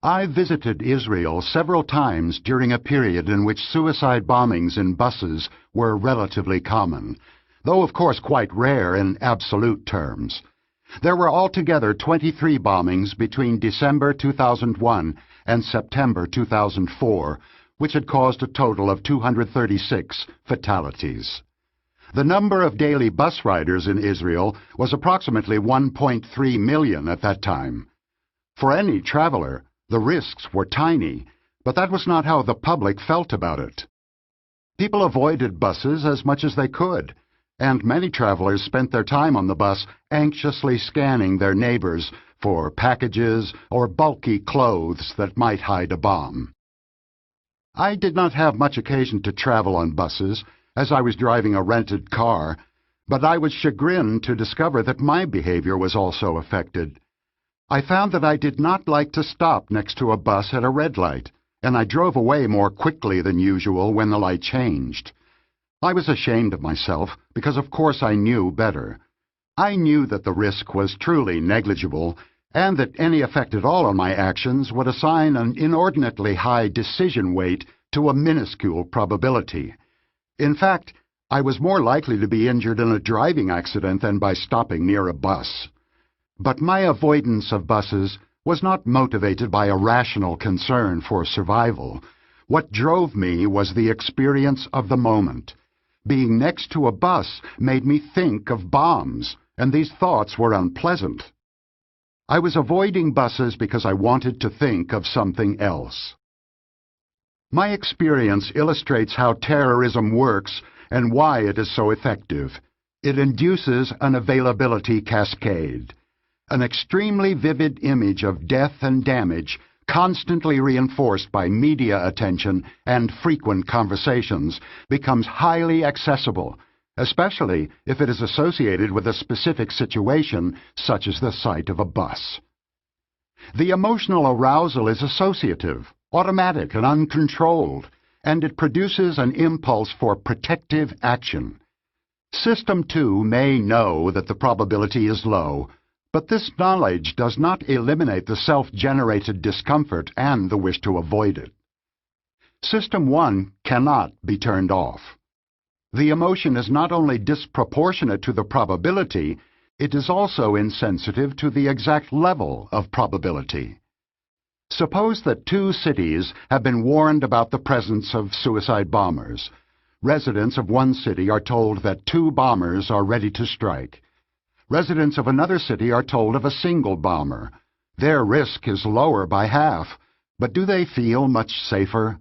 I visited Israel several times during a period in which suicide bombings in buses were relatively common, though of course quite rare in absolute terms. There were altogether 23 bombings between December 2001 and September 2004, which had caused a total of 236 fatalities. The number of daily bus riders in Israel was approximately 1.3 million at that time. For any traveler, the risks were tiny, but that was not how the public felt about it. People avoided buses as much as they could, and many travelers spent their time on the bus anxiously scanning their neighbors for packages or bulky clothes that might hide a bomb. I did not have much occasion to travel on buses, as I was driving a rented car, but I was chagrined to discover that my behavior was also affected. I found that I did not like to stop next to a bus at a red light, and I drove away more quickly than usual when the light changed. I was ashamed of myself, because of course I knew better. I knew that the risk was truly negligible, and that any effect at all on my actions would assign an inordinately high decision weight to a minuscule probability. In fact, I was more likely to be injured in a driving accident than by stopping near a bus. But my avoidance of buses was not motivated by a rational concern for survival. What drove me was the experience of the moment. Being next to a bus made me think of bombs, and these thoughts were unpleasant. I was avoiding buses because I wanted to think of something else. My experience illustrates how terrorism works and why it is so effective. It induces an availability cascade. An extremely vivid image of death and damage, constantly reinforced by media attention and frequent conversations, becomes highly accessible, especially if it is associated with a specific situation such as the sight of a bus. The emotional arousal is associative, automatic and uncontrolled, and it produces an impulse for protective action. System 2 may know that the probability is low, but this knowledge does not eliminate the self-generated discomfort and the wish to avoid it. System 1 cannot be turned off. The emotion is not only disproportionate to the probability, it is also insensitive to the exact level of probability. Suppose that 2 cities have been warned about the presence of suicide bombers. Residents of one city are told that 2 bombers are ready to strike. Residents of another city are told of a single bomber. Their risk is lower by half, but do they feel much safer?